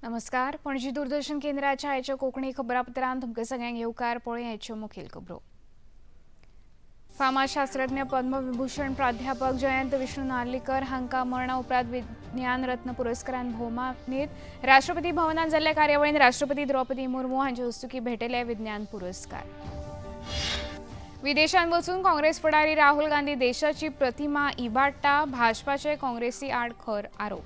नमस्कार. पणजी दूरदर्शन केंद्राच्या आयच्या कोंकणी खबरापत्रांत तुमकां सगळ्यांक येवकार. पळोवया आयच्यो मुखेल खबरो. फामाद शास्त्रज्ञ पद्मविभूषण प्राध्यापक जयंत विष्णू नार्लीकर हांकां मरणा उपरांत विज्ञान रत्न पुरस्कारान भोवमानीत. राष्ट्रपती भवनांत जाल्ल्या कार्यावळींत राष्ट्रपती द्रौपदी मुर्मू हांचे हस्तुकीं भेटयले विज्ञान पुरस्कार. विदेशांत वचून काँग्रेस फुडारी राहुल गांधी देशाची प्रतिमा इबाडटा. भाजपाचे काँग्रेसी आड खर आरोप.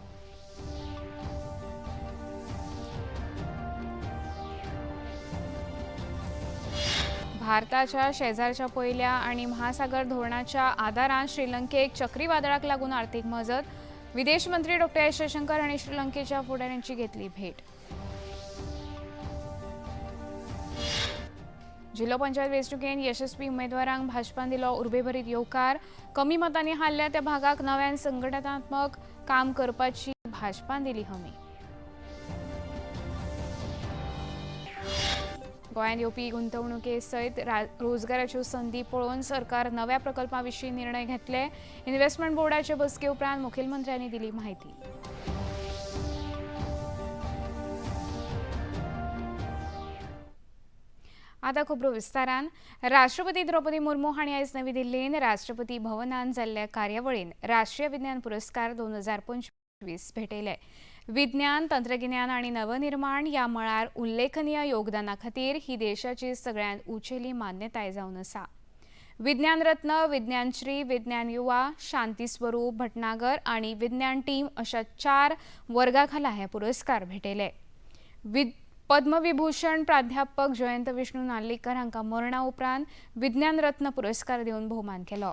भारताच्या शेजारच्या पयल्या आणि महासागर धोरणाच्या आदारान श्रीलंकेक चक्रीवादळाक लागून आर्थीक मजत. विदेश मंत्री डॉ. एस. जयशंकर हांणी श्रीलंकेच्या फुडाऱ्यांची घेतली भेट. जिल्लो पंचायत वेंचणुकेंत यशस्वी उमेदवारांक भाजपान दिलो उर्बेभरीत येवकार. कमी मतांनी हारल्या त्या भागाक नव्यान संघटनात्मक काम करपाची भाजपान दिली हमी. गोंयांत येवपी गुंतवणुके सयत रोजगाराच्यो संदी पळोवन सरकार नव्या प्रकल्पां विशीं निर्णय घेतले. इन्व्हेस्टमेंट बोर्डाचे बसके उपरांत मुखेलमंत्र्यांनी दिली माहिती. आता खबरो विस्तारान. राष्ट्रपती द्रौपदी मुर्मू हांणी आयज नवी दिल्लींत राष्ट्रपती भवनांत जाल्ल्या कार्यावळींत राष्ट्रीय विज्ञान पुरस्कार 2025 भेटयले. विज्ञान, तंत्रगिन्यान आणि नवनिर्माण ह्या मळार उल्लेखनीय योगदाना खातीर ही देशाची सगळ्यांत उंचेली मान्यताय जावन आसा. विज्ञान रत्न, विज्ञानश्री, विज्ञान युवा, शांती स्वरूप भटनागर आणि विज्ञान टीम अशा 4 वर्गां खाला हे पुरस्कार भेटयले. पद्मविभूषण प्राध्यापक जयंत विष्णू नार्लीकर हांकां मरणा उपरांत विज्ञान रत्न पुरस्कार दिवन भोवमान केलो.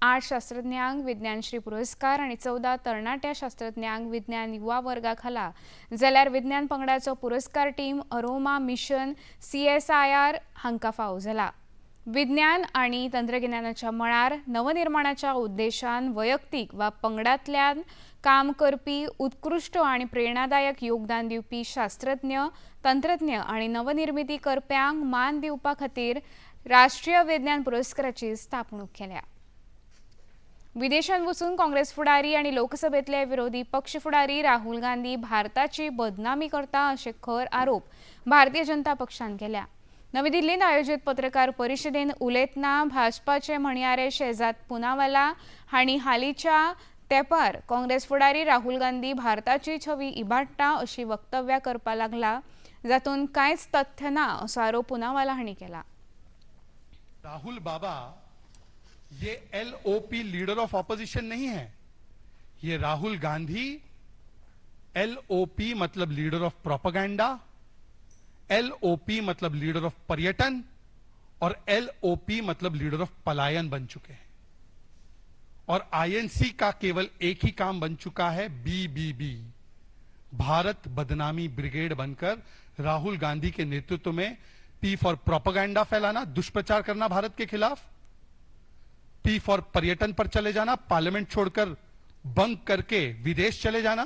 8 शास्त्रज्ञांक विज्ञानश्री पुरस्कार आणि 14 तरणाट्या शास्त्रज्ञांक विज्ञान युवा वर्गा खाला जाल्यार विज्ञान पंगडाचो पुरस्कार टीम अरोमा मिशन CSIR हांकां फावो जाला. विज्ञान आणि तंत्रगिन्यानाच्या मळार नवनिर्माणाच्या उद्देशान वैयक्तीक वा पंगडांतल्यान काम करपी उत्कृष्ट आणि प्रेरणादायक योगदान दिवपी शास्त्रज्ञ, तंत्रज्ञ आणि नवनिर्मिती करप्यांक मान दिवपा खातीर राष्ट्रीय विज्ञान पुरस्काराची स्थापणूक केल्या. विदेशांत वचून काँग्रेस फुडारी आणि लोकसभेतले विरोधी पक्ष फुडारी राहुल गांधी भारताची बदनामी करता असे खर आरोप भारतीय जनता पक्षान केल्या. नवी दिल्लींत आयोजित पत्रकार परिशदेंत उलयतना भाजपाचे म्हणयारे शेजाद पूनावाला हांणी हालींच्या तेंपार काँग्रेस फुडारी राहुल गांधी भारताची छवी इबाडटा अशी वक्तव्यां करपा लागला, जातूंत कांयच तथ्य ना असो आरोप पूनावाला हांणी केला. राहुल बाबा ये LOP लीडर ऑफ ऑपोजिशन नहीं है. ये राहुल गांधी LOP मतलब लीडर ऑफ प्रोपेगेंडा, LOP मतलब लीडर ऑफ पर्यटन और LOP मतलब लीडर ऑफ पलायन बन चुके हैं. और INC का केवल एक ही काम बन चुका है, BBB, भारत बदनामी ब्रिगेड बनकर राहुल गांधी के नेतृत्व में P फॉर प्रोपेगेंडा फैलाना, दुष्प्रचार करना भारत के खिलाफ, P फॉर पर्यटन पर चले जाना, पार्लियामेंट छोड़कर बंक करके विदेश चले जाना.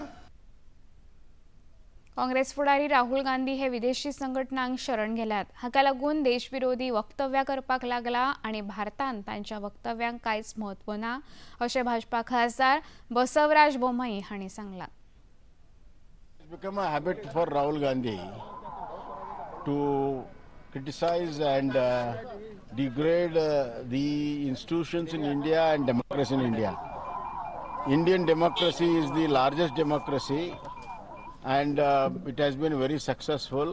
काँग्रेस फुडारी राहुल गांधी हे विदेशी संघटनांक शरण गेल्यात. हाका लागून देशविरोधी वक्तव्यां करपाक लागला आणि भारतान तांच्या वक्तव्यांक कांयच म्हत्व ना अशें भाजपा खासदार बसवराज बोम्माई हांणी सांगलां. It's become a habit for Rahul Gandhi to criticize and degrade the institutions in India and democracy in India. Indian democracy is the largest democracy and it has been very successful,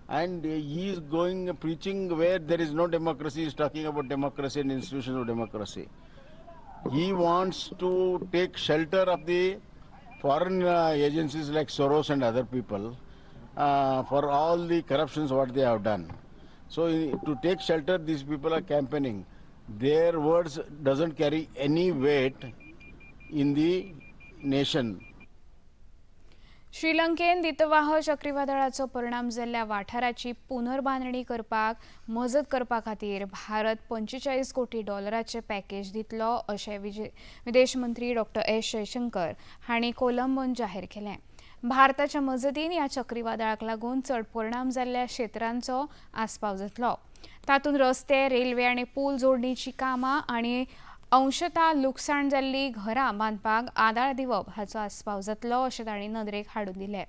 and he is going preaching where there is no democracy. He is talking about democracy and institutions of democracy. He wants to take shelter of the foreign agencies like Soros and other people for all the corruptions what they have done. So to take shelter, these people are campaigning. Their words doesn't carry any weight in the nation. श्रीलंकेन Ditwah चक्रीवादळाचो परिणाम जाल्ल्या वाठाराची पुनर्बांधणी करपाक मजत करपा खातीर भारत $45 कोटी package दितलो अशें विदेश मंत्री डॉ. एस. जयशंकर हांणी कोलंबोंत जाहीर केलें. भारताच्या मजतीन ह्या चक्रीवादळाक लागून चड परिणाम जाल्ल्या क्षेत्रांचो आस्पाव जातलो. तातूंत रस्ते, रेल्वे आनी पूल जोडणीची कामां आनी अंशतः लुकसाण जाल्ली घरां बांदपाक आदार दिवप हाचो आस्पाव जातलो अशें तांणी नदरेक हाडून दिलें.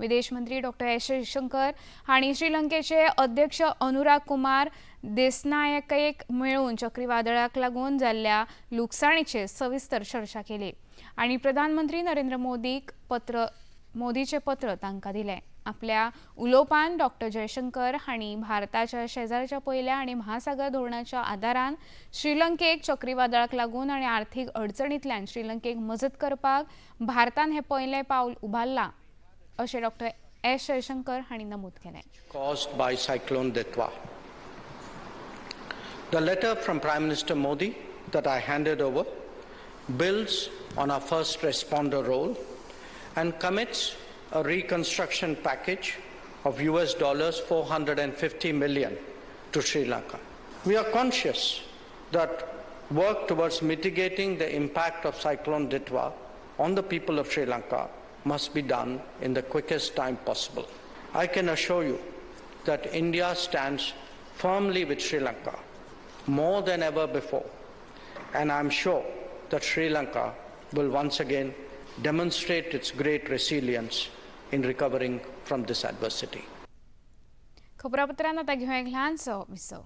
विदेश मंत्री डॉक्टर एस जयशंकर आणि श्रीलंकेचे अध्यक्ष अनुराग कुमार देसनायकेक मेळून चक्रीवादळाक लागून जाल्ल्या लुकसाणीचेर सविस्तर चर्चा केली आणि प्रधानमंत्री नरेंद्र मोदीचे पत्र तांकां दिलें. आपल्या उलोवपांत डॉक्टर जयशंकर हांणी भारताच्या शेजारच्या पयल्या आनी महासागर धोरणाच्या आदारान श्रीलंकेक चक्रीवादळाक लागून आनी आर्थीक अडचणींतल्यान श्रीलंकेक मजत करपाक भारतान हें पयलें पावल उबारलां अशें डॉक्टर एस जयशंकर हांणी नमूद केलें. Caused by Cyclone Ditwa. The letter from Prime Minister Modi that I handed over builds on our first responder role and commits a reconstruction package of $450 million to Sri Lanka. We are conscious that work towards mitigating the impact of Cyclone Ditwa on the people of Sri Lanka must be done in the quickest time possible. I can assure you that India stands firmly with Sri Lanka more than ever before, and I'm sure that Sri Lanka will once again demonstrate its great resilience in recovering from this adversity. खबरापत्रांत आतां घेवया एक ल्हानसो विसव.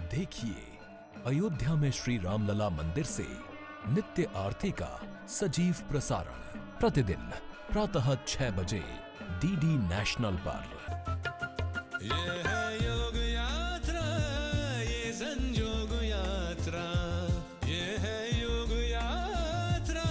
देखिए अयोध्या में श्री रामलला मंदिर से नित्य आरती का सजीव प्रसारण प्रतिदिन प्रातः 6 बजे डीडी नेशनल पर। ये है योग यात्रा, ये संयोग यात्रा, ये है योग यात्रा।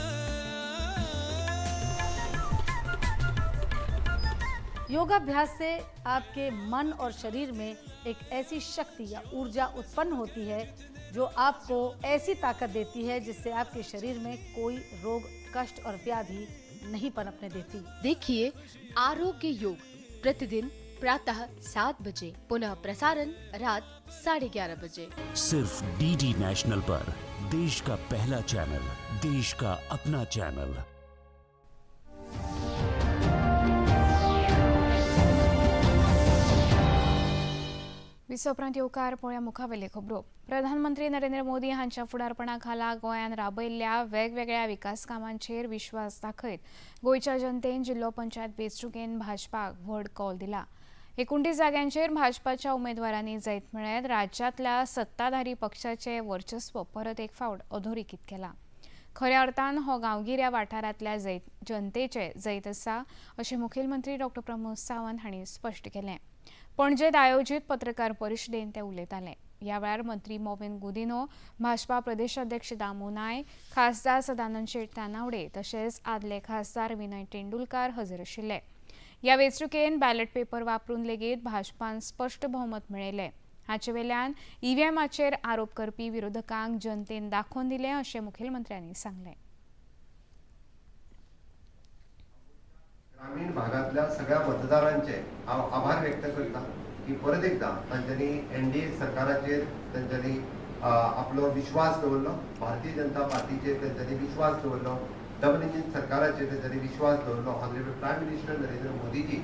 योगाभ्यास से आपके मन और शरीर में एक ऐसी शक्ति या ऊर्जा उत्पन्न होती है जो आपको ऐसी ताकत देती है जिससे आपके शरीर में कोई रोग, कष्ट और व्याधि नहीं पनपने देती। देखिए आरोग्य योग प्रतिदिन प्रातः 7 बजे, पुनः प्रसारण रात 11:30 बजे, सिर्फ डीडी नेशनल पर। देश का पहला चैनल, देश का अपना चैनल। विसोपरांत येवकार पळोवया मुखावेले खबरो. प्रधानमंत्री नरेंद्र मोदी हांच्या फुडारपणा खाला गोंयान राबयल्ल्या वेगवेगळ्या विकास कामांचेर विश्वास दाखयत गोंयच्या जनतेन जिल्लो पंचायत वेंचणुकेन भाजपाक व्हड कौल दिला. 29 जाग्यांचेर भाजपाच्या उमेदवारांनी जैत मेळयत राज्यांतल्या सत्ताधारी पक्षाचे वर्चस्व परत एक फावट अधोरेखित केला. खऱ्या अर्थान हो गांवगिऱ्या वाठारांतल्या जनतेचे जैत आसा अशें मुखेलमंत्री डॉ प्रमोद सावंत हांणी स्पश्ट केलें. पणजेत आयोजीत पत्रकार परिशदेंत ते उलयताले. ह्या वेळार मंत्री मोविन गुदिन्हो, भाजपा प्रदेशाध्यक्ष दामू नायक, खासदार सदानंद शेट तानावडे तशेंच आदले खासदार विनय तेंडुलकार हजर आशिल्ले. ह्या वेंचणुकेन बॅलेट पेपर वापरून लेगीत भाजपान स्पश्ट भोवमत मेळयलें. हाचे वेल्यान ईव्हीएमाचेर आरोप करपी विरोधकांक जनतेन दाखोवन दिलें अशें मुखेलमंत्र्यांनी सांगलें. ग्रामीण भागातल्या सगळ्या मतदारांचे आभार व्यक्त करता की परत एकदा तांच्यांनी एनडीए सरकाराचेर तांच्यांनी आपलो विश्वास दवरलो, भारतीय जनता पार्टीचेर तांच्यांनी विश्वास दवरलो, डबल इंजिन सरकाराचेर तांच्यांनी विश्वास दवरलो, honourable prime minister Narendra Modiji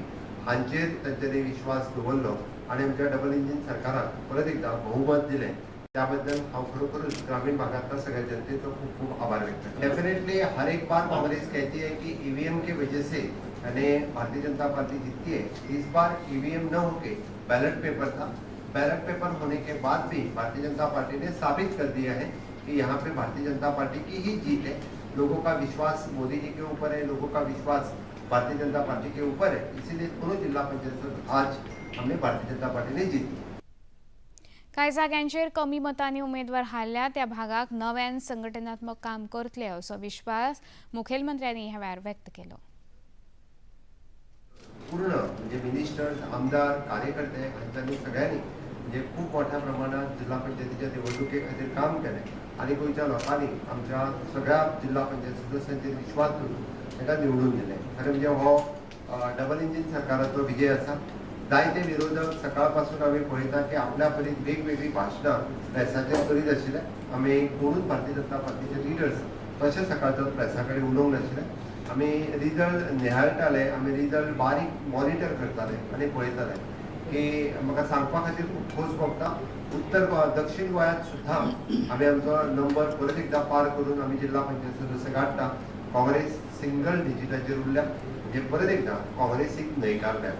हांचेर तांच्यांनी विश्वास दवरलो आणि आमच्या डबल इंजिन सरकाराक परत एकदा बहुमत दिलें. त्याबद्दल हांव खरोखरच ग्रामीण भागातल्या सगळ्या जनतेचो खूब खूब आभार व्यक्त करता. डेफिनेटली हर एक बार कांग्रेस कहती है कि ईवीएम की वजह से भारतीय जनता पार्टी जीतती है। इस बार ईवीएम न होके बैलेट पेपर था। बैलेट पेपर होने के बाद भी भारतीय जनता पार्टी ने साबित कर दिया है कि यहाँ पे भारतीय जनता पार्टी की ही जीत है। लोगों का विश्वास मोदी जी के ऊपर है, लोगों का विश्वास भारतीय जनता पार्टी के ऊपर है, इसीलिए दोनों जिला पंचायत आज हमने भारतीय जनता पार्टी ने जीती। कांय जाग्यांचेर कमी मतांनी उमेदवार हारल्या त्या भागाक नव्यान संघटनात्मक काम करतले असो विश्वास मुखेलमंत्र्यांनी ह्या वेळार व्यक्त केलो. पूर्ण म्हणजे मिनिस्टर्स, आमदार, कार्यकर्ते हांच्यांनी सगळ्यांनी म्हणजे खूप मोठ्या प्रमाणात जिल्हा पंचायतीच्या निवडणुके खातीर काम केलें आनी गोंयच्या लोकांनी आमच्या सगळ्या जिल्हा पंचायत सदस्यांचेर विश्वास दवरून तांकां निवडून दिलें. खरें म्हणजे हो डबल इंजीन सरकाराचो विजय आसा. जायते विरोधक सकाळ पासून आमी पळयता की आपल्या परीन वेगवेगळी भाशणां प्रेसाचेर करीत आशिल्ले. आमी कोणूच भारतीय जनता पार्टीचे लिडर्स तशें सकाळचो प्रेसा कडेन उलोवंक नाशिल्ले. आमी रिजल्ट निहाळटाले, आमी रिजल्ट बारीक मॉनिटर करताले आनी पळयताले की म्हाका सांगपा खातीर खूब खोस भोगता. उत्तर गोवा दक्षिण गोंयांत सुद्दां आमी आमचो नंबर परत एकदां पार करून आमी जिल्हा पंचायत सदस्य गाठता. काँग्रेस सिंगल डिजिटाचेर उरल्या, म्हणजे परत एकदां काँग्रेसीक न्हयकारल्या.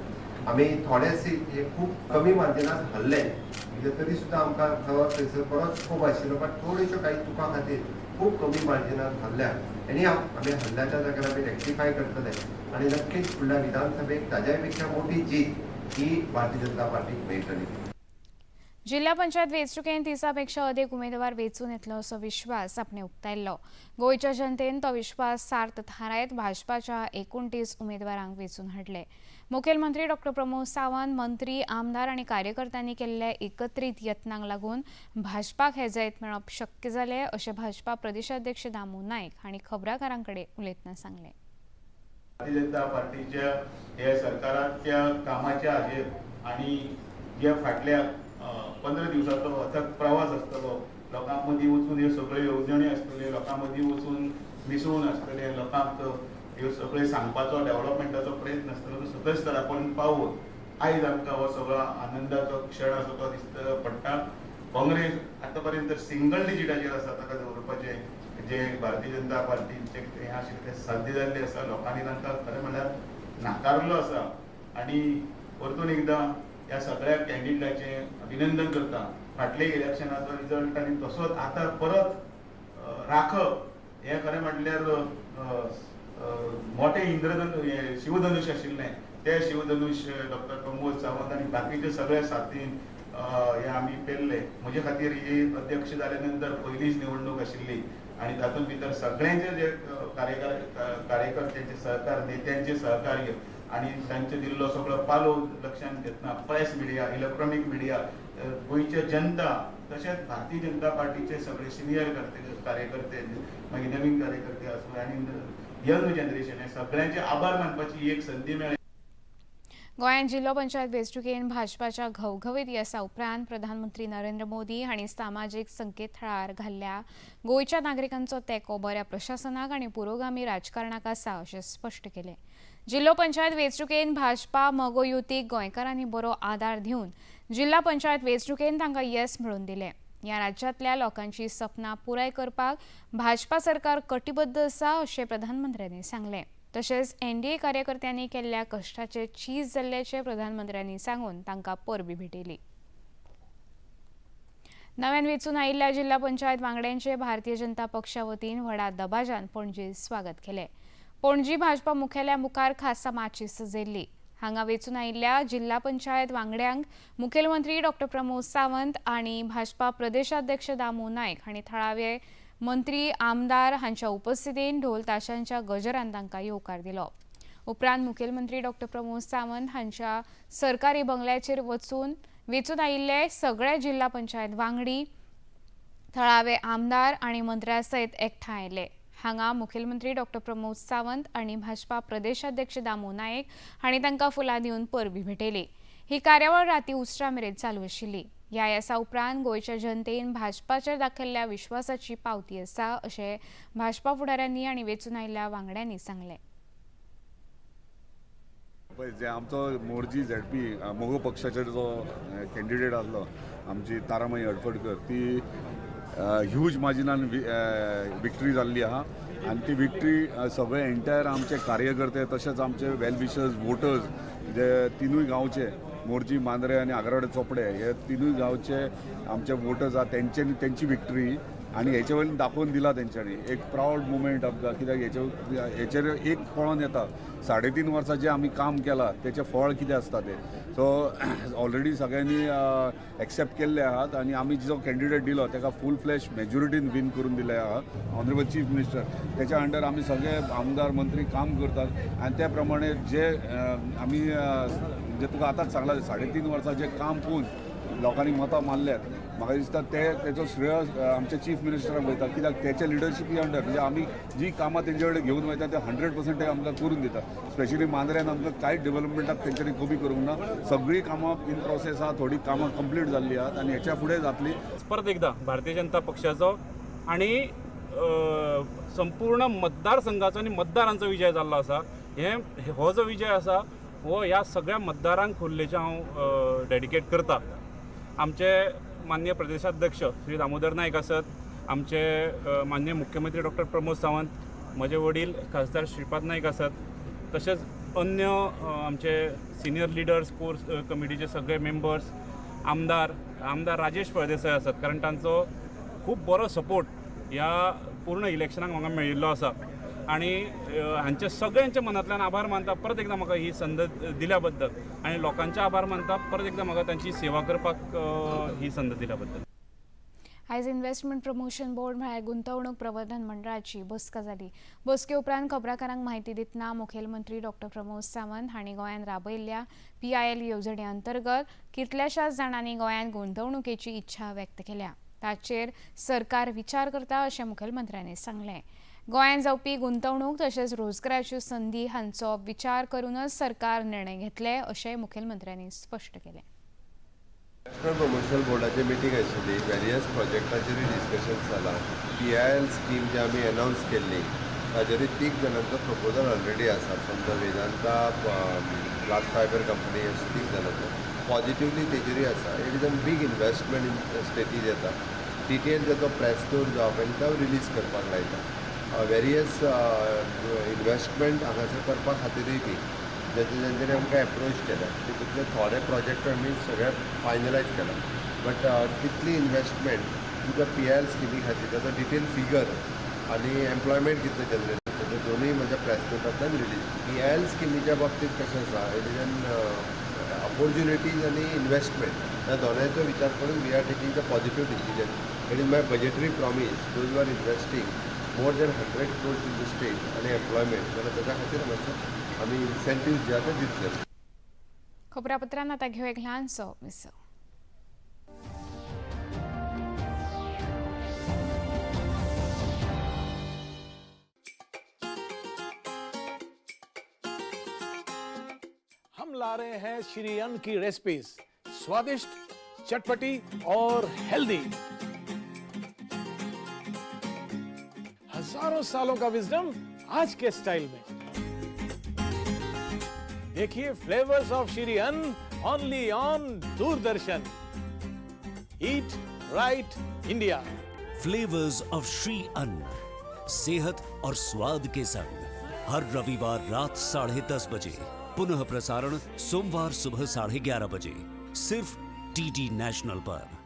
आमी थोडे सीट हे खूब कमी मार्जिनात हरले, म्हणजे तरी सुद्दां आमकां थंयसर बरोच स्कोप आशिल्लो, पण थोड्योश्यो काही चुकां खातीर खूब कमी मार्जिनात हरल्या. आनी आमी हल्ल्याच्या जाग्यार आमी रेक्टिफाय करतले आनी नक्कीच फुडल्या विधानसभेक ताज्याय पेक्षा मोठी जीत ही भारतीय जनता पार्टीक मेळटली. जिल्हा पंचायत वेंचणुकेंत 30 पेक्षा अदीक उमेदवार वेंचून येतलो असो विश्वास आपणे उक्तायल्लो. गोंयच्या जनतेन तो विश्वास सार्थ थारायत भाजपाच्या 29 उमेदवारांक वेंचून हाडले. मुखेलमंत्री डॉ प्रमोद सावंत, मंत्री, आमदार आनी कार्यकर्त्यांनी केल्ल्या एकत्रीत यत्नांक लागून भाजपाक हे जैत मेळप शक्य जालें अशें भाजपा प्रदेशाध्यक्ष दामू नायक हांणी खबराकारां कडेन उलयतना सांगलें. भारतीय जनता पार्टीच्या हे सरकाराच्या कामाच्या हाजेर आनी जे फाटल्या 15 दिवसाचो अथक प्रवास आसतलो, लोकां मदीं वचून ह्यो सगळ्यो येवजणी आसतल्यो, लोकां मदीं वचून मिसळून आसतले, लोकांक ह्यो सगळे सांगपाचो डेव्हलपमेंटाचो प्रयत्न आसतलो, तो सगळे स्थरा पर्यंत पावून आयज आमकां हो सगळो आनंदाचो क्षण असो तो दिसता पडटा. काँग्रेस आतां पर्यंत सिंगल डिजिटाचेर आसा ताका दवरपाचें जे भारतीय जनता पार्टीचे हें आशिल्लें तें साध्य जाल्लें आसा. लोकांनी तांकां खरें म्हणल्यार नाकारलो आसा आनी परतून एकदां ह्या सगळ्या कॅन्डिडेटाचें अभिनंदन करता. फाटले इलेक्शनाचो रिजल्ट आनी तसोच आतां परत राखप हें खरें म्हटल्यार मोठें इंद्रधनुश शिवधनुश आशिल्लें तें शिवधनुश डॉ प्रमोद सावंत आनी बाकीचे सगळ्या साथीन हे आमी पेल्ले. म्हजे खातीर ही अध्यक्ष जाल्या नंतर पयलीच निवडणूक आशिल्ली आनी तातूंत भितर सगळ्यांचे जे कार्यकर्त्यांचे सहकार, नेत्यांचे सहकार्य आनी तांचे दिल्लो सगळो पालो लक्षांत घेतना प्रेस मिडिया, इलेक्ट्रॉनीक मिडिया, गोंयचे जनता तशेंच भारतीय जनता पार्टीचे सगळे सिनियर कार्यकर्ते, मागीर नवीन कार्यकर्ते आसूं आनी यंग जनरेशन हे सगळ्यांचे आभार मानपाची ही एक संदी मेळ्ळी. गोंयांत जिल्लो पंचायत वेंचणुकेन भाजपाच्या घवघवीत येसा उपरांत प्रधानमंत्री नरेंद्र मोदी हांणी सामाजीक संकेतथळार घाल्ल्या गोंयच्या नागरिकांचो तेंको बऱ्या प्रशासनाक आनी पुरोगामी राजकारणाक आसा अशें स्पश्ट केलें. जिल्लो पंचायत वेंचणुकेन भाजपा मगो युतीक गोंयकारांनी बरो आदार दिवन जिल्हा पंचायत वेंचणुकेन तांकां येस मेळोवन दिलें. ह्या राज्यांतल्या लोकांची सपनां पुराय करपाक भाजपा सरकार कटिबद्ध आसा अशें प्रधानमंत्र्यांनी सांगलें. तशेंच एनडीए कार्यकर्त्यांनी केल्ल्या कश्टाचे चीज जाल्ल्याचें प्रधानमंत्र्यांनी सांगून तांकां परबी भेटयली. नव्यान वेंचून आयिल्ल्या जिल्हा पंचायत वांगड्यांचे भारतीय जनता पक्षा वतीन व्हडा दबाज्यान पणजेंत स्वागत केलें. पणजी भाजपा मुख्यालया मुखार खासा माची सजयल्ली. हांगा वेंचून आयिल्ल्या जिल्हा पंचायत वांगड्यांक मुखेलमंत्री डॉ प्रमोद सावंत आनी भाजपा प्रदेशाध्यक्ष दामू नायक हांणी थळावे मंत्री, आमदार हांच्या उपस्थितीन ढोल ताशांच्या गजरान तांकां येवकार दिलो. उपरांत मुखेलमंत्री डॉ प्रमोद सावंत हांच्या सरकारी बंगल्याचेर वेंचून आयिल्ले सगळे जिल्हा पंचायत वांगडी, थळावे आमदार आनी मंत्र्यां सयत एकठांय आयले. हांगा मुखेलमंत्री डॉ प्रमोद सावंत आनी भाजपा प्रदेशाध्यक्ष दामू नायक हांणी तांकां फुलां दिवन परबी भेटयली. ही कार्यावळ राती उस्त्रा मेरेन चालू आशिल्ली. ह्या येसा उपरांत गोंयच्या जनतेन भाजपाचेर दाखयल्ल्या विश्वासाची पावती आसा अशें भाजपा फुडाऱ्यांनी आनी वेंचून आयिल्ल्या वांगड्यांनी सांगलें. जे आमचो मोर्जी झेडपी मोगो पक्षाचेर जो कॅन्डिडेट आसलो आमची तारामणी हडफडकर, ती ह्यूज मार्जिनान विक्ट्री जाल्ली आहा आनी ती विक्ट्री सगळे एंटायर आमचे कार्यकर्ते तशेंच आमचे वेल विशर्स, वोटर्स जे तिनूय गांवचे मोर्जी, मांद्रे आनी आगराडे चोपडे हे तिनूय गांवचे आमचे वोटर्स आहा तेंची विक्ट्री आनी हेचे वयल्यान दाखोवन दिला तेंच्यांनी एक प्रावड मुमेंट आमकां. कित्याक हेचेर एक कळोन येता 3.5 वर्सां जें आमी काम केलां तेचें फळ कितें आसता तें. सो ऑलरेडी सगळ्यांनी एक्सेप्ट केल्ले आहात आनी आमी जो कॅन्डिडेट दिलो ताका फूल फ्लॅश मेजॉरिटीन विन करून दिले आहात. ऑनरेबल चीफ मिनिस्टर तेच्या अंडर आमी सगळे आमदार मंत्री काम करतात आनी त्या प्रमाणे जे आमी जे तुका आतांच सांगलां 3.5 वर्सां जें काम पोवन लोकांनी मतां मारल्यात म्हाका दिसता तेचो श्रेय आमच्या चीफ मिनिस्टराक वयता, कित्याक त्याच्या लिडरशिपी अंडर म्हणजे आमी जी कामां तेंचे कडेन घेवन वयता ते 100% ते आमकां करून दिता. स्पेशली मांद्र्यान आमकां कांयच डेव्हलपमेंटाक तेंच्यांनी कमी करूंक ना. सगळीं कामां इन प्रोसेस आहा, थोडी कामां कंप्लीट जाल्ली आहात आनी हेच्या फुडें जातली. परत एकदा भारतीय जनता पक्षाचो आणि संपूर्ण मतदारसंघाचो आणि मतदारांचो विजय जाल्लो आसा. हो जो विजय आसा हो ह्या सगळ्या मतदारांक खोर्लेचे हांव डेडिकेट करता. आमचे माननीय प्रदेशाध्यक्ष श्री दामोदर नायक आसत, आमचे माननीय मुख्यमंत्री डॉक्टर प्रमोद सावंत, म्हजे वडील खासदार श्रीपाद नायक आसत, तशेंच अन्य आमचे सिनियर लिडर्स, कोर कमिटीचे सगळे मेंबर्स, आमदार राजेश फळदेसाय आसत, कारण तांचो खूब बरो सपोर्ट ह्या पूर्ण इलेक्शनाक म्हाका मेळिल्लो आसा आणि हांचे सगळ्यांच्या मनांतल्यान आभार मानता परत एकदा म्हाका ही संद दिल्या बद्दल आणि लोकांचे आभार मानता परत एकदा म्हाका तांची सेवा करपाक ही संद दिल्या बद्दल. आयज इन्व्हेस्टमेंट प्रमोशन बोर्ड म्हळ्यार गुंतवणूक प्रवर्धन मंडळाची बसका जाली. बसके उपरांत खबराकारांक म्हायती दितना मुखेलमंत्री डॉक्टर प्रमोद सावंत हांणी गोंयांत राबयल्ल्या PIL येवजणे अंतर्गत कितल्याशाच जाणांनी गोंयांत गुंतवणुकेची इच्छा व्यक्त केल्या. ताचेर सरकार विचार करता अशें मुखेलमंत्र्यांनी सांगलें. गोंयांत जावपी गुंतवणूक तशेंच रोजगाराच्यो संदी हांचो विचार करूनच सरकार निर्णय घेतले अशेंय मुखेलमंत्र्यांनी स्पश्ट केलें. नॅशनल प्रमोशन बोर्डाची मिटींग आशिल्ली. वेरियस प्रोजेक्टाचेरूय डिस्कशन जालां. PIL स्कीम जी आमी अनावन्स केल्ली ताचेरूय 3 जाणांचो प्रपोजल ऑलरेडी आसा. समजा वेदांता, ग्लास फायबर कंपनी अशें 3 जाणांचो पॉझिटिवली तेजेरूय आसा. It is a big investment in states येता. डिटेल जो प्रेस टूर जावप आनी तो रिलीज करपाक लायता. वेरियस इन्वेस्टमेंट हांगासर करपा खातीरूय बी जेंच्यांनी आमकां एप्रोच केल्या तितूंतले थोडे प्रोजेक्ट आमी सगळे फायनलायज केला. बट कितली इन्वेस्टमेंट तुमकां PIL स्किमी खातीर ताचो डिटेल फिगर आनी एम्प्लॉयमेंट कितले जनरेट जाता ते दोनूय म्हज्या प्रेस नोटांतल्यान रिलीज. PIL स्किमीच्या बाबतींत कशें आसा, इट इज एन ऑपॉर्च्युनिटीज आनी इन्वेस्टमेंट ह्या दोनांचो विचार करून we are taking the positive decision. It is my budgetary promise those are investing more than 100 crores in the state and employment. जाल्यार ताच्या खातीर मातसो आमी इन्सेंटिव्ज जे आसा दितले. खबरापत्रांत आतां घेऊ एक ल्हानसो विसव. हम ला रहे हैं श्री अन्न की रेसिपीज, स्वादिष्ट, चटपटी और हेल्दी. हजारों सालों का विजडम आज के स्टाइल में. देखिए फ्लेवर्स ऑफ श्री अन्न only on Doordarshan. Eat right India. Flavours of Shri अन्न, सेहत और स्वाद के संग हर रविवार रात 10:30 बजे, पुनः प्रसारण सोमवार सुबह 11:30 बजे, सिर्फ DD नेशनल पर.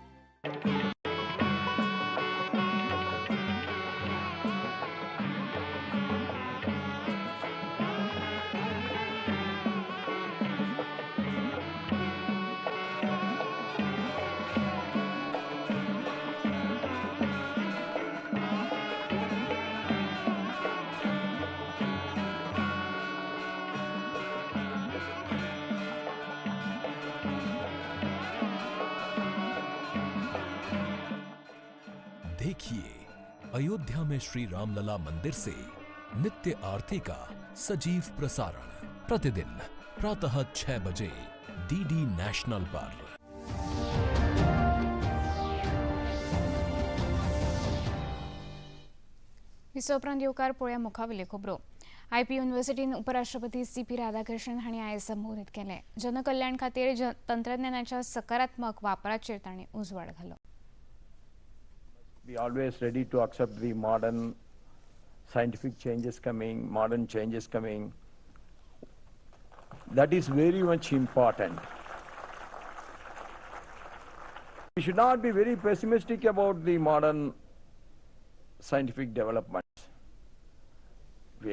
देखिए अयोध्या में श्री रामलला मंदिर से नित्य आरती का सजीव प्रसारण प्रतिदिन प्रातः 6 बजे DD नेशनल पर. विसोपरांत येवकार पळोवया मुखावेल्यो खबरो. IP युनिव्हर्सिटीन उपराष्ट्रपती CP राधाकृष्णन हांणी आयज संबोधीत केलें. जनकल्याण खातीर तंत्रज्ञानाच्या सकारात्मक वापराचेर तांणी उजवाड घालो. Be always ready to accept the modern scientific changes coming, modern changes coming. That is very much important. We should not be very pessimistic about the modern scientific developments.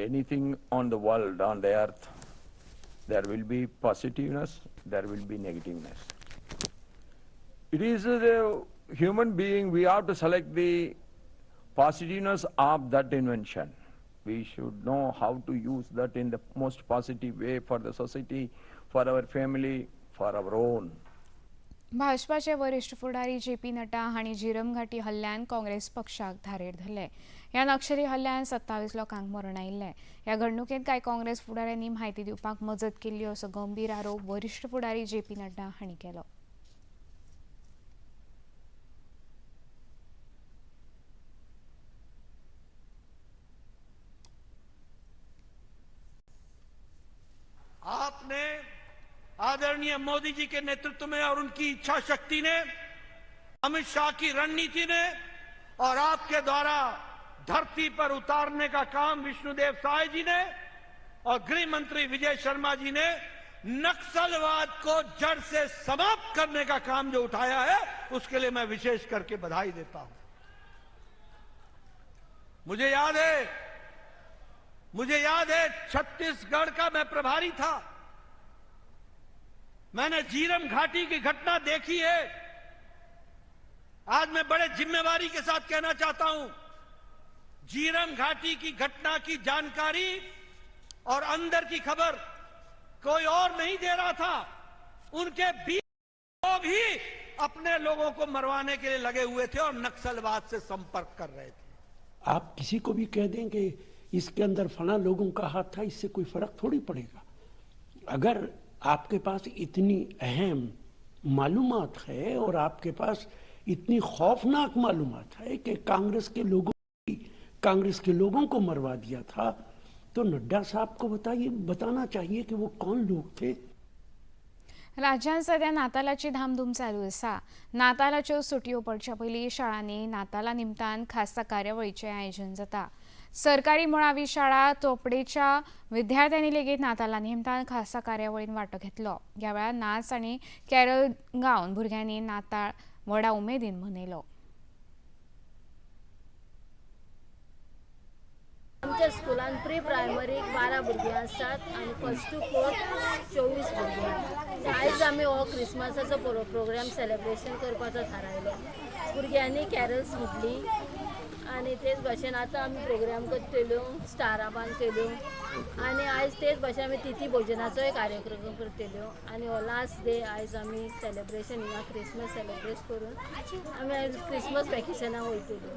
Anything on the world, on the earth, there will be positiveness, there will be negativeness. It is the human being, we have to select the positiveness of that invention. We should know how to use that in the most positive way for the society, for our family, for our own. भाजपाचे वरिष्ठ फुडारी JP Nadda हांणी जिरम घाटी हल्ल्यान काँग्रेस पक्षाक धारेर धरले. ह्या नक्षली हल्ल्यान 27 लोकांक मरण आयिल्ले. ह्या घडणुकेंत कांय काँग्रेस फुडाऱ्यांनी म्हायती दिवपाक मजत केल्ली असो गंभीर आरोप वरिष्ठ फुडारी JP नड्डा हांणी केलो. आपने आदरणीय मोदी जी के नेतृत्व में और उनकी इच्छा शक्ति ने, अमित शाह की रणनीति ने और आपके द्वारा धरती पर उतारने का काम विष्णुदेव साय जी ने और गृह मंत्री विजय शर्मा जी ने नक्सलवाद को जड़ से समाप्त करने का काम जो उठाया है, उसके लिए मैं विशेष करके बधाई देता हूं। मुझे याद है छत्तीसगढ़ का मैं प्रभारी था। मैंने झीरम घाटी की घटना देखी है। आज मैं बड़े जिम्मेवारी के साथ कहना चाहता हूं, झीरम घाटी की घटना की जानकारी और अंदर की खबर कोई और नहीं दे रहा था। उनके 20 लोग ही अपने लोगों को मरवाने के लिए लगे हुए थे और नक्सलवाद से संपर्क कर रहे थे। आप किसी को भी कह देंगे इसके अंदर फला लोगों का हाथ था, इससे कोई फर्क थोड़ी पड़ेगा। अगर आपके पास इतनी अहम मालूमात है और आपके पास इतनी खौफनाक मालूमात है कि कांग्रेस के लोगों को मरवा दिया था, तो नड्डा साहब को बताना चाहिए कि वो कौन लोग थे। राज्यांत सध्या नातालाची धामधूम चालू आसा. नातालाच्यो सुटयो पडच्या पयलीं शाळांनी नाताला निमतान खासा कार्यावळीचें आयोजन जाता. सरकारी मुळावी शाळा चोपडेच्या विद्यार्थ्यांनी लेगीत नाताला निमतान खासा कार्यावळींत वांटो घेतलो. ह्या वेळार नाच आनी कॅरल गावन भुरग्यांनी नाताळ व्हडा उमेदीन मनयलो. आमच्या स्कुलान प्री प्रायमरीक 12 भुरगीं आसात आनी फर्स्ट टू फोर्थ 24 भुरगीं. आयज आमी हो क्रिसमसाचो प्रोग्राम सेलिब्रेशन करपाचो थारायलो. भुरग्यांनी कॅरल्स म्हणली आनी तेच भाशेन आतां आमी प्रोग्राम करतल्यो, स्टारा बांद केल्यो आनी आयज तेच भाशेन आमी तिथी भोजनाचोय कार्यक्रम करतल्यो. आनी हो लास्ट डे आयज आमी सेलिब्रेशन हिंगा क्रिसमस सेलिब्रेट करून आमी आयज क्रिसमस वॅकेशनाक वयतल्यो.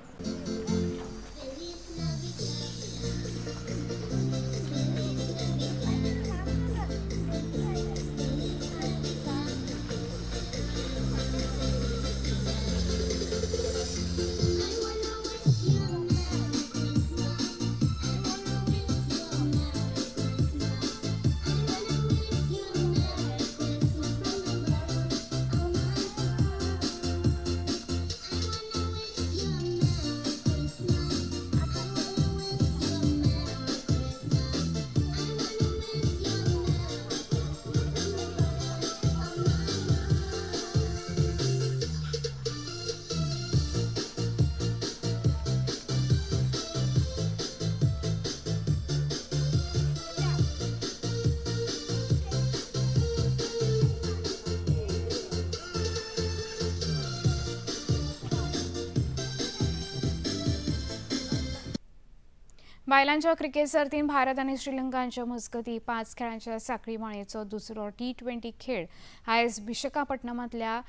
बायलांच्या क्रिकेट सर्तीन भारत आनी श्रीलंकाच्या मजगतीं 5 खेळांच्या साखळी माळेचो दुसरो T20 खेळ आयज विशाखापट्टणमांतल्या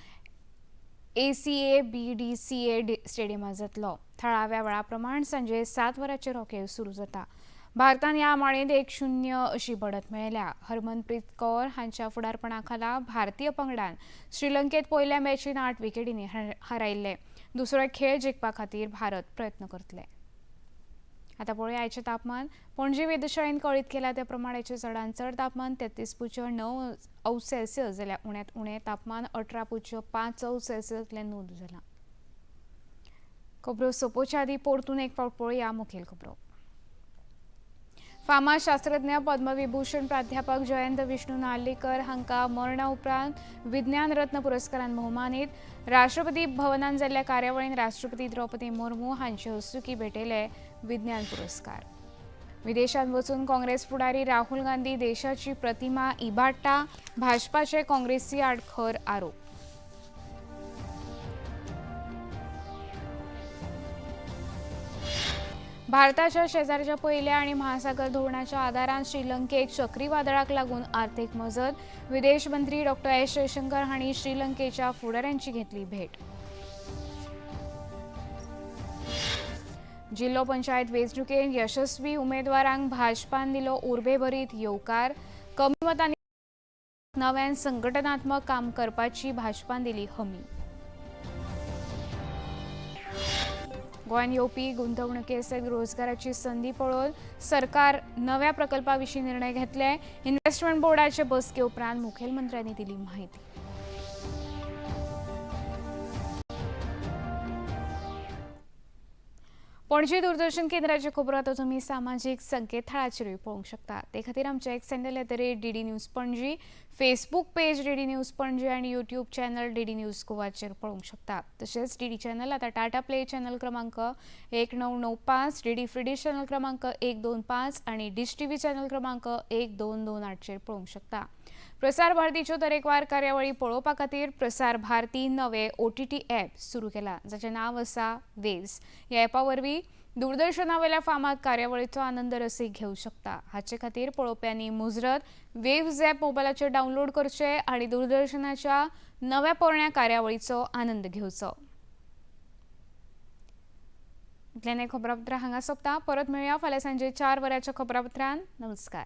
ACA BDCA स्टेडियमांत जातलो. थळाव्या वेळा प्रमाण सांजे 7 वरांचेर हो खेळ सुरू जाता. भारतान ह्या माळेंत 1-0 अशी बडत मेळयल्या. हरमनप्रीत कौर हांच्या फुडारपणा खाला भारतीय पंगडान श्रीलंकेत पयल्या मॅचीन 8 विकेटींनी हारायिल्ले. दुसरो खेळ जिखपा खातीर भारत प्रयत्न करतले. आता पळोवया आयचें तापमान. पणजी वेधशाळेन कळीत केला त्या प्रमाण आयच्या चडांत चड तापमान 33.9 जाल्यार उण्यांत उणें तापमान 18.5 सेल्सियसांतल्यान नोंद जालां. खबरो सोंपोवच्या आदीं परतून एक फावट पळोवया मुखेल खबरो. फामाद शास्त्रज्ञ पद्मविभूषण प्राध्यापक जयंत विष्णू नार्लीकर हांकां मरणा उपरांत विज्ञान रत्न पुरस्कारान भोवमानीत. राष्ट्रपती भवनांत जाल्ल्या कार्यावळींत राष्ट्रपती द्रौपदी मुर्मू हांचे हस्तुकीं भेटयले विज्ञान पुरस्कार. विदेशांत वचून काँग्रेस फुडारी राहुल गांधी देशाची प्रतिमा इबाडटा, भाजपाचे काँग्रेसी आड खर आरोप. भारताच्या शेजारच्या पहिल्या आणि महासागर धोरणाच्या आदारान श्रीलंकेक चक्रीवादळाक लागून आर्थिक मजत. विदेश मंत्री डॉक्टर एस जयशंकर हांणी श्रीलंकेच्या फुडाऱ्यांची घेतली भेट. जिल्लो पंचायत वेंचणुकेत यशस्वी उमेदवारांक भाजपान दिलो उर्बेभरीत येवकार. कमी मतांनी नव्यान संघटनात्मक काम करपाची भाजपान दिली हमी. गोंयान येवपी गुंतवणुके सयत रोजगाराची संदी पळोवन सरकार नव्या प्रकल्पाविशीं निर्णय घेतले. इन्व्हेस्टमेंट बोर्डाचे बसके उपरांत मुखेलमंत्र्यांनी दिली माहिती. पणजी दूरदर्शन केंद्राचे खबरो आतां तुमी सामाजीक संकेतथळाचेरूय पळोवंक शकता. ते खातीर आमचे x handle @DD news Panaji, Facebook page DD news Panaji आणि यूट्यूब चॅनल DD न्यूज गोवाचेर पळोवंक शकता. तशेंच DD चॅनल आतां टाटा प्ले चॅनल क्रमांक 1995, DD फ्री डिश चॅनल क्रमांक 125 आणि डिश TV चॅनल क्रमांक 1228चेर पळोवंक शकता. प्रसार भारतीच्यो तरेकवार कार्यावळी पळोवपा खातीर प्रसार भारती नवे OTT ॲप सुरू केला, जाचें नांव आसा वेव्स. ह्या ॲपा वरवीं दूरदर्शनावेल्या फामाद कार्यावळीचो आनंद रसीक घेवंक शकता. हाचे खातीर पळोवप्यांनी मुजरत वेव्स ॲप मोबायलाचेर डावनलोड करचें आनी दूरदर्शनाच्या नव्या पोरण्या कार्यावळीचो आनंद घेवचो. इतल्यान खबरापत्र हांगा सोंपता. परत मेळुया फाल्यां सांजे 4 वरांच्या खबरापत्रांत. नमस्कार.